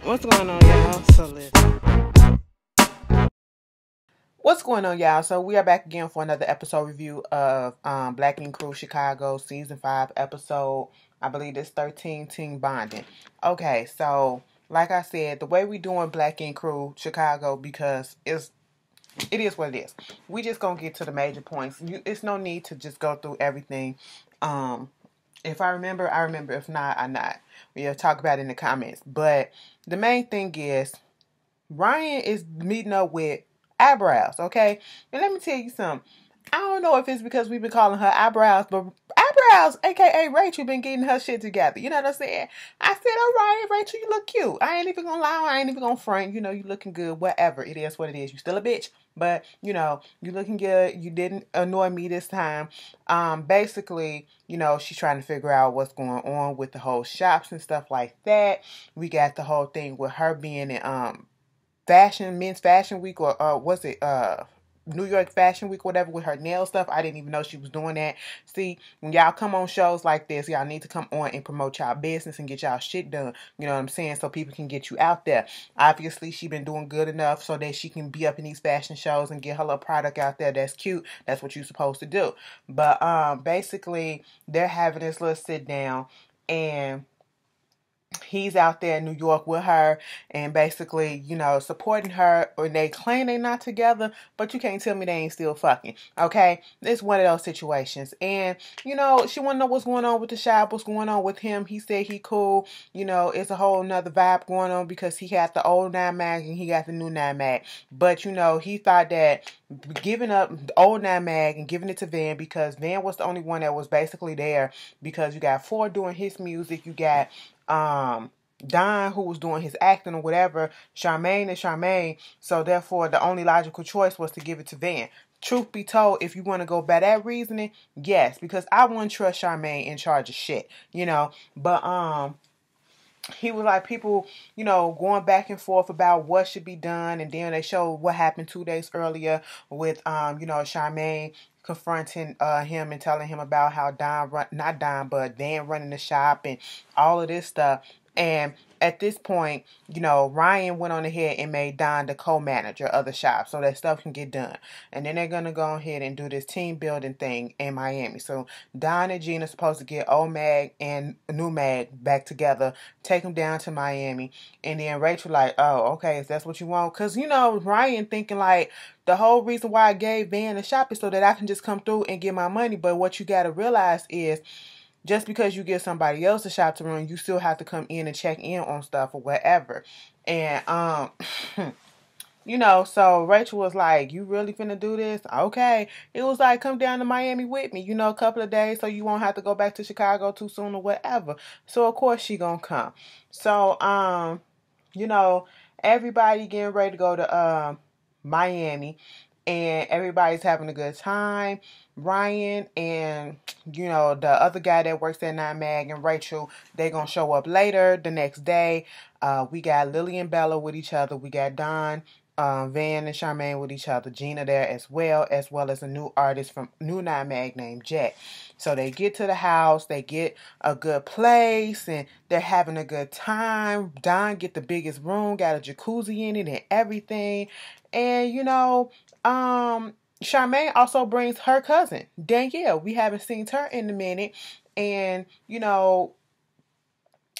What's going on, y'all? So listen. What's going on, y'all? So we are back again for another episode review of Black Ink Crew Chicago Season 5 episode, I believe it's 13, Team Bonding. Okay, so like I said, the way we doing Black Ink Crew Chicago, because it is what it is. We just gonna get to the major points. It's no need to just go through everything. If I remember, I remember. If not, I not. We'll talk about it in the comments. But the main thing is Ryan is meeting up with Eyebrows, okay? And let me tell you something. I don't know if it's because we've been calling her Eyebrows, but Eyebrows, aka Rachel, been getting her shit together. You know what I'm saying? I said, all right, Rachel, you look cute. I ain't even gonna lie. I ain't even gonna front. You know, you looking good. Whatever. It is what it is. You still a bitch. But, you know, you looking good. You didn't annoy me this time. Basically, you know, she's trying to figure out what's going on with the whole shops and stuff like that. We got the whole thing with her being in, men's fashion week, or was it New York Fashion Week, whatever, with her nail stuff. I didn't even know she was doing that. See, when y'all come on shows like this, y'all need to come on and promote y'all business and get y'all shit done. You know what I'm saying? So people can get you out there. Obviously, she been doing good enough so that she can be up in these fashion shows and get her little product out there that's cute. That's what you're supposed to do. But basically, they're having this little sit down, and he's out there in New York with her and basically, you know, supporting her. Or they claim they not together, but you can't tell me they ain't still fucking. Okay? It's one of those situations. And, you know, she wanna know what's going on with the shop, what's going on with him. He said he cool. You know, it's a whole nother vibe going on because he had the old 9 mag and he got the new 9 mag. But, you know, he thought that giving up the old 9 mag and giving it to Van, because Van was the only one that was basically there, because you got Ford doing his music, you got Don, who was doing his acting or whatever, Charmaine and Charmaine. So therefore, the only logical choice was to give it to Van. Truth be told, if you want to go by that reasoning, yes, because I wouldn't trust Charmaine in charge of shit, you know. But he was like, people, you know, going back and forth about what should be done, and then they showed what happened 2 days earlier with you know, Charmaine confronting him and telling him about how not Don, but Dan running the shop and all of this stuff. And at this point, you know, Ryan went on ahead and made Don the co-manager of the shop so that stuff can get done. And then they're going to go ahead and do this team building thing in Miami. So Don and Gina are supposed to get old Mag and new Mag back together, take them down to Miami. And then Rachel like, oh, okay, if that's what you want. Because, you know, Ryan thinking like, the whole reason why I gave Van the shop is so that I can just come through and get my money. But what you got to realize is, just because you give somebody else a shop to run, you still have to come in and check in on stuff or whatever. And you know, so Rachel was like, you really finna do this? Okay. It was like, come down to Miami with me, you know, a couple of days so you won't have to go back to Chicago too soon or whatever. So of course she gonna come. So you know, everybody getting ready to go to Miami, and everybody's having a good time. Ryan and, you know, the other guy that works at 9 Mag and Rachel, they gonna show up later the next day. We got Lily and Bella with each other. We got Don, Van and Charmaine with each other. Gina there as well as a new artist from New 9 Mag named Jet. So they get to the house, they get a good place, and they're having a good time. Don get the biggest room, got a jacuzzi in it and everything. And, you know, Charmaine also brings her cousin, Danielle. We haven't seen her in a minute. And, you know,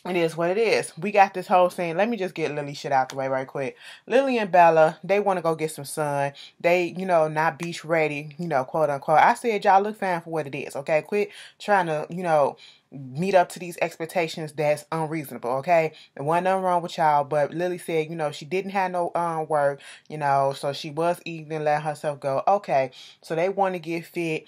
it is what it is. We got this whole scene. Let me just get Lily shit out the way right quick. Lily and Bella, they want to go get some sun. They, you know, not beach ready, you know, quote unquote. I said y'all look fine for what it is, okay? Quit trying to, you know, meet up to these expectations that's unreasonable, okay? And wasn't nothing wrong with y'all, but Lily said, you know, she didn't have no work, you know, so she was eating and let herself go. Okay, so they want to get fit,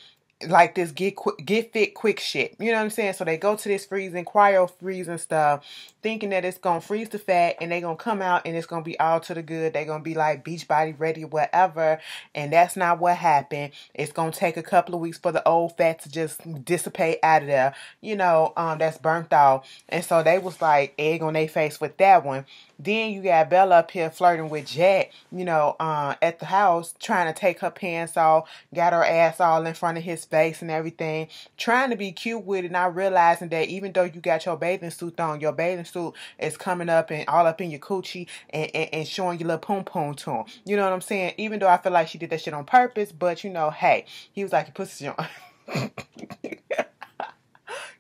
like this get fit quick shit. You know what I'm saying? So they go to this cryo freezing stuff, thinking that it's gonna freeze the fat and they gonna come out and it's gonna be all to the good. They gonna be like beach body ready, whatever. And that's not what happened. It's gonna take a couple of weeks for the old fat to just dissipate out of there. You know, that's burnt off. And so they was like egg on their face with that one. Then you got Bella up here flirting with Jack, you know, at the house, trying to take her pants off, got her ass all in front of his face and everything, trying to be cute with it, not realizing that even though you got your bathing suit on, your bathing suit is coming up and all up in your coochie and showing your little poom poom to him. You know what I'm saying? Even though I feel like she did that shit on purpose, but you know, hey, he was like, your pussy on.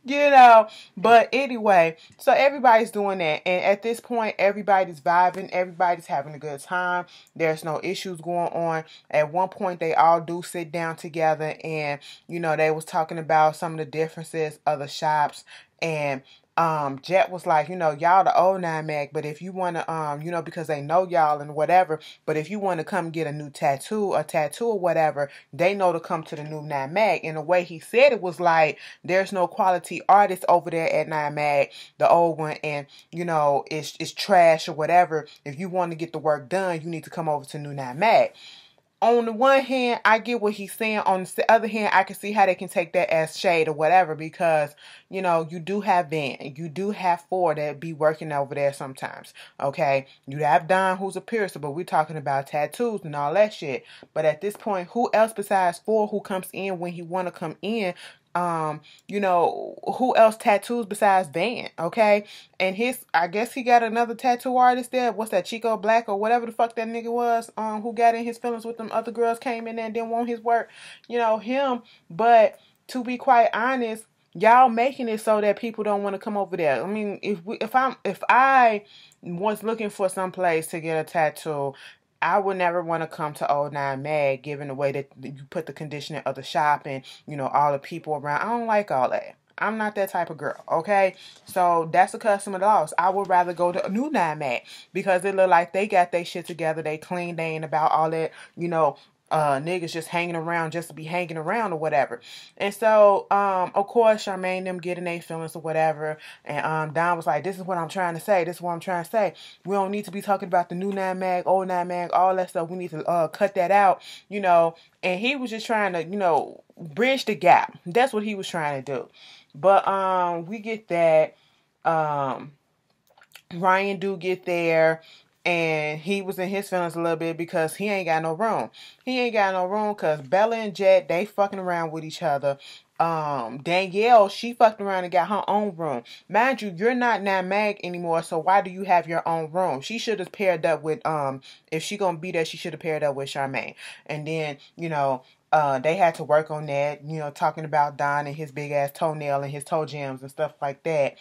You know, but anyway, so everybody's doing that, and at this point everybody's vibing, everybody's having a good time. There's no issues going on. At one point they all do sit down together, and you know, they was talking about some of the differences of the shops, and Jet was like, you know, y'all the old 9mag, but if you want to, you know, because they know y'all and whatever, but if you want to come get a tattoo or whatever, they know to come to the new 9mag. And the way he said it was like, there's no quality artist over there at 9mag, the old one, and, you know, it's trash or whatever. If you want to get the work done, you need to come over to new 9mag. On the one hand, I get what he's saying. On the other hand, I can see how they can take that as shade or whatever, because, you know, you do have Van, you do have Ford that be working over there sometimes, okay? You have Don, who's a piercer, but we're talking about tattoos and all that shit. But at this point, who else besides Ford who comes in when he want to come in? You know, who else tattoos besides Van, okay? And I guess he got another tattoo artist there. What's that, Chico Black or whatever the fuck that nigga was, who got in his feelings with them other girls, came in there and didn't want his work, you know, him. But to be quite honest, y'all making it so that people don't want to come over there. I mean, if I was looking for some place to get a tattoo, I would never want to come to Old 9mag, given the way that you put the conditioning of the shop and, you know, all the people around. I don't like all that. I'm not that type of girl, okay? So that's a customer loss. I would rather go to a new 9mag because it look like they got their shit together. They clean. They ain't about all that, you know, niggas just hanging around just to be hanging around or whatever. And so, of course, Charmaine them getting their feelings or whatever. And Don was like, this is what I'm trying to say. This is what I'm trying to say. We don't need to be talking about the new 9mag, old 9mag, all that stuff. We need to cut that out, you know. And he was just trying to, you know, bridge the gap. That's what he was trying to do. But we get that. Ryan do get there. And he was in his feelings a little bit because he ain't got no room. He ain't got no room because Bella and Jet, they fucking around with each other. Danielle, she fucked around and got her own room. Mind you, you're not 9mag anymore, so why do you have your own room? She should have paired up with, if she gonna be there, she should have paired up with Charmaine. And then, you know, they had to work on that, you know, talking about Don and his big ass toenail and his toe jams and stuff like that.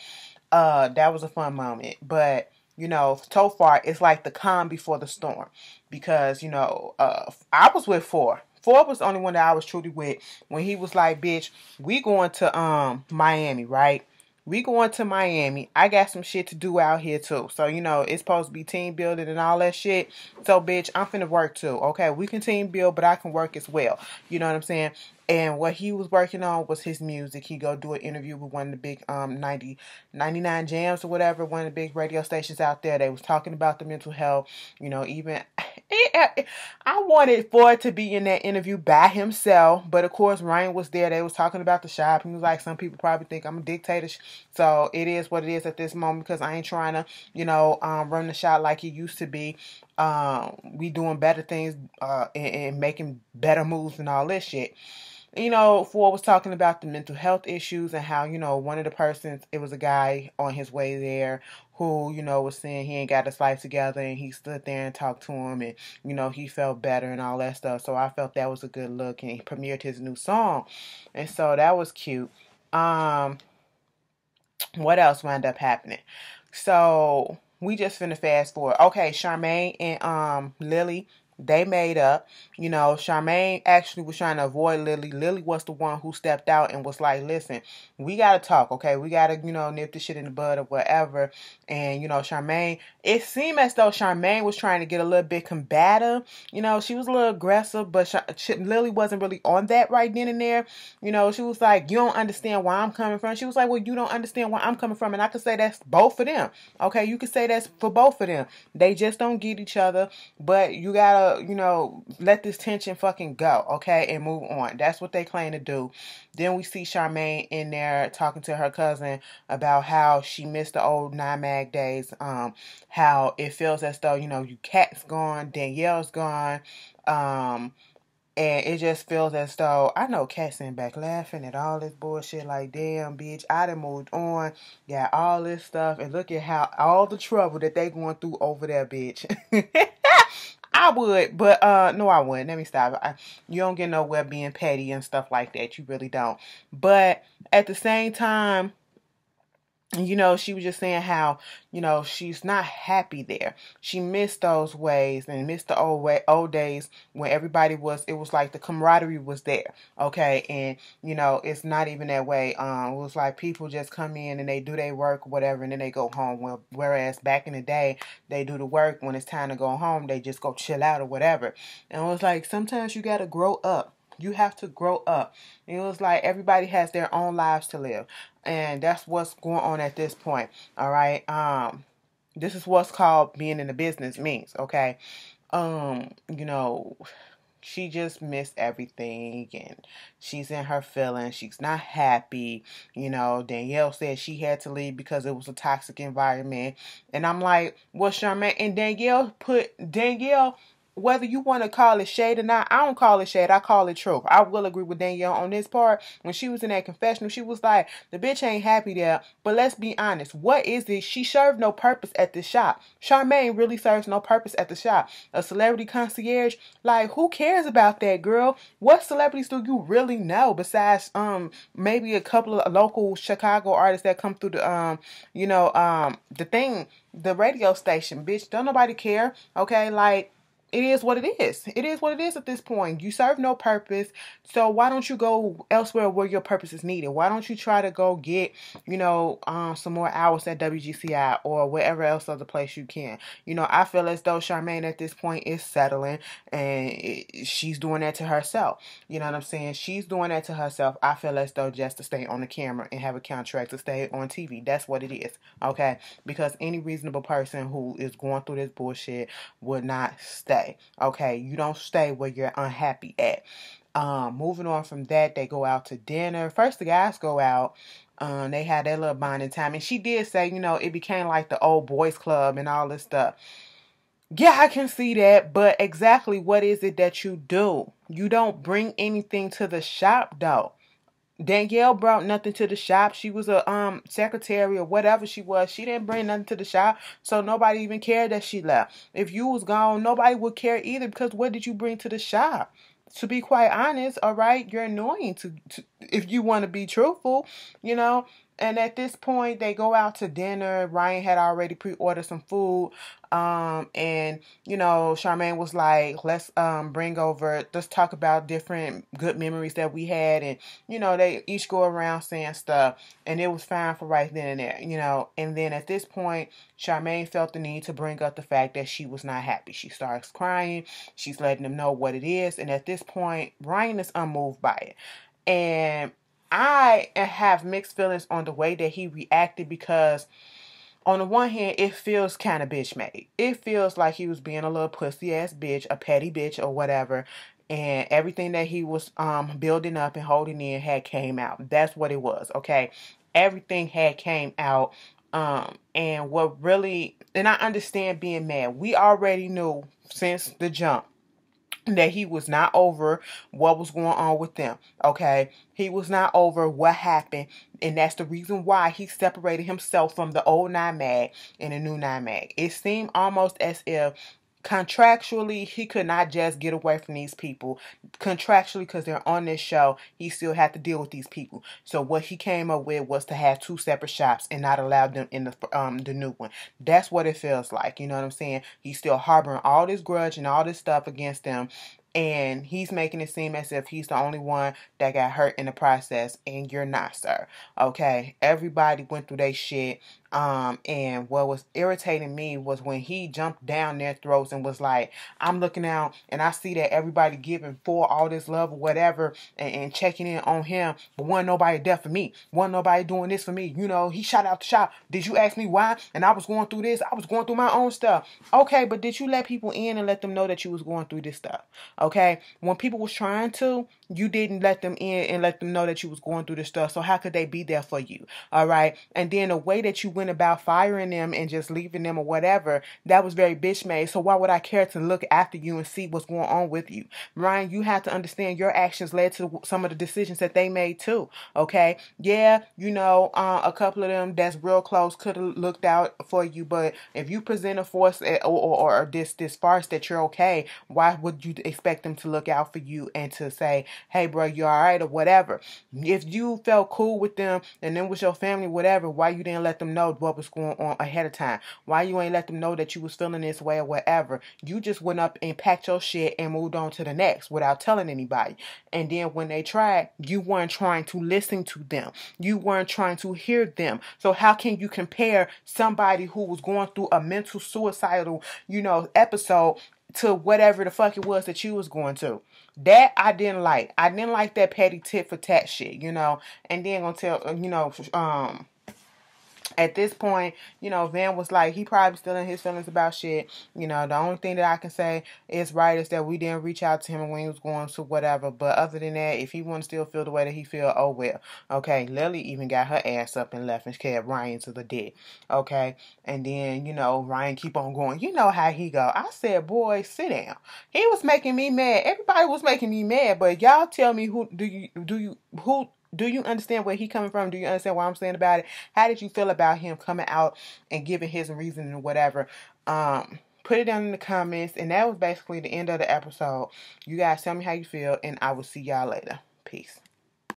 That was a fun moment. But you know, so far, it's like the calm before the storm. Because, you know, I was with Ford. Ford was the only one that I was truly with when he was like, bitch, we going to Miami, right? We going to Miami. I got some shit to do out here, too. So, you know, it's supposed to be team building and all that shit. So, bitch, I'm finna work, too. Okay, we can team build, but I can work as well. You know what I'm saying? And what he was working on was his music. He go do an interview with one of the big 99 Jams or whatever, one of the big radio stations out there. They was talking about the mental health. You know, even I wanted Ford to be in that interview by himself, but of course Ryan was there. They was talking about the shop. He was like, some people probably think I'm a dictator. So it is what it is at this moment because I ain't trying to, you know, run the shop like it used to be. We doing better things and making better moves and all this shit. You know, Ford was talking about the mental health issues and how, you know, one of the persons, it was a guy on his way there who, you know, was saying he ain't got his life together, and he stood there and talked to him, and, you know, he felt better and all that stuff. So I felt that was a good look, and he premiered his new song. And so that was cute. What else wound up happening? So we just finna fast forward. Okay, Charmaine and Lily, they made up. You know, Charmaine actually was trying to avoid Lily. Lily was the one who stepped out and was like, listen, we got to talk, okay? We got to, you know, nip this shit in the bud or whatever. And, you know, Charmaine, it seemed as though Charmaine was trying to get a little bit combative. You know, she was a little aggressive, but Lily wasn't really on that right then and there. You know, she was like, you don't understand where I'm coming from. She was like, well, you don't understand where I'm coming from. And I could say that's both of them. Okay, you could say that's for both of them. They just don't get each other, but you gotta, you know, let this tension fucking go, okay, and move on. That's what they claim to do. Then we see Charmaine in there talking to her cousin about how she missed the old 9mag days, how it feels as though, you know, you Cat's gone, Danielle's gone, And it just feels as though, I know Kat sitting back laughing at all this bullshit like, damn, bitch, I done moved on, got all this stuff, and look at how, all the trouble that they going through over there, bitch. I would, but no, I wouldn't. Let me stop. You don't get nowhere being petty and stuff like that. You really don't. But at the same time, you know, she was just saying how, you know, she's not happy there. She missed those ways and missed the old days when everybody was, it was like the camaraderie was there. Okay. And, you know, it's not even that way. It was like people just come in and they do their work, whatever, and then they go home. Well, whereas back in the day, they do the work. When it's time to go home, they just go chill out or whatever. And it was like, sometimes you got to grow up. You have to grow up. It was like everybody has their own lives to live. And that's what's going on at this point. All right. This is what's called being in the business means. Okay. You know, she just missed everything and she's in her feelings. She's not happy. You know, Danielle said she had to leave because it was a toxic environment. And I'm like, well, Charmaine, and Danielle, whether you want to call it shade or not, I don't call it shade. I call it truth. I will agree with Danielle on this part. When she was in that confessional, she was like, the bitch ain't happy there. But let's be honest. What is it? She served no purpose at the shop. Charmaine really serves no purpose at the shop. A celebrity concierge, like, who cares about that, girl? What celebrities do you really know besides maybe a couple of local Chicago artists that come through the the radio station, bitch? Don't nobody care. Okay, like, it is what it is. It is what it is at this point. You serve no purpose. So why don't you go elsewhere where your purpose is needed? Why don't you try to go get, some more hours at WGCI or wherever else other place you can? You know, I feel as though Charmaine at this point is settling and she's doing that to herself. You know what I'm saying? She's doing that to herself. I feel as though just to stay on the camera and have a contract to stay on TV. That's what it is. Okay? Because any reasonable person who is going through this bullshit would not stay. Okay, you don't stay where you're unhappy at. Moving on from that, they go out to dinner. First, the guys go out. They had their little bonding time, and she did say, it became like the old boys club and all this stuff. Yeah, I can see that, but exactly what is it that you do? You don't bring anything to the shop, though. Danielle brought nothing to the shop. She was a secretary or whatever she was. She didn't bring nothing to the shop, so nobody even cared that she left. If you was gone, nobody would care either, because what did you bring to the shop? To be quite honest, all right, you're annoying to if you want to be truthful, And at this point, they go out to dinner. Ryan had already pre-ordered some food. And Charmaine was like, let's let's talk about different good memories that we had. And, they each go around saying stuff. And it was fine for right then and there, And then at this point, Charmaine felt the need to bring up the fact that she was not happy. She starts crying. She's letting them know what it is. And at this point, Ryan is unmoved by it. And I have mixed feelings on the way that he reacted, because on the one hand, it feels kind of bitch made. It feels like he was being a little pussy ass bitch, a petty bitch or whatever. And everything that he was building up and holding in had came out. That's what it was, okay? Everything had came out. And what really, and I understand being mad. We already knew since the jump that he was not over what was going on with them, okay? He was not over what happened, and that's the reason why he separated himself from the old Nine Mag and the new Nine Mag. It seemed almost as if contractually he could not just get away from these people. Contractually, because they're on this show, he still had to deal with these people. So what he came up with was to have two separate shops and not allow them in the new one. That's what it feels like. You know what I'm saying? He's still harboring all this grudge and all this stuff against them. And he's making it seem as if he's the only one that got hurt in the process, and you're not, sir. Okay? Everybody went through their shit. And what was irritating me was when he jumped down their throats and was like, I'm looking out and I see that everybody giving for all this love or whatever and checking in on him, but wasn't nobody there for me. Wasn't nobody doing this for me. He shot out the shop. Did you ask me why? And I was going through this. I was going through my own stuff. Okay, but did you let people in and let them know that you was going through this stuff? Okay, when people was trying to, you didn't let them in and let them know that you was going through this stuff. So how could they be there for you? All right. And then the way that you went about firing them and just leaving them or whatever, that was very bitch made. So why would I care to look after you and see what's going on with you? Ryan, you have to understand your actions led to some of the decisions that they made too. Okay. Yeah, a couple of them that's real close could have looked out for you, but if you present a force or this farce that you're okay, why would you expect them to look out for you and to say, hey, bro, you all right or whatever? If you felt cool with them and then with your family, whatever, why you didn't let them know what was going on ahead of time? Why you ain't let them know that you was feeling this way or whatever? You just went up and packed your shit and moved on to the next without telling anybody. And then when they tried, you weren't trying to listen to them. You weren't trying to hear them. So how can you compare somebody who was going through a mental suicidal, episode to whatever the fuck it was that you was going to? That I didn't like. I didn't like that petty tit for tat shit, and then gonna tell, at this point, Van was like, he probably still in his feelings about shit. The only thing that I can say is right is that we didn't reach out to him when he was going to whatever. But other than that, if he want to still feel the way that he feel, oh well. Okay, Lily even got her ass up and left and carried Ryan to the dead. Okay, and then, Ryan keep on going. You know how he go. I said, boy, sit down. He was making me mad. Everybody was making me mad. But y'all tell me, do you understand where he coming from? Do you understand what I'm saying about it? How did you feel about him coming out and giving his reason and whatever? Put it down in the comments. And that was basically the end of the episode. You guys tell me how you feel, and I will see y'all later. Peace.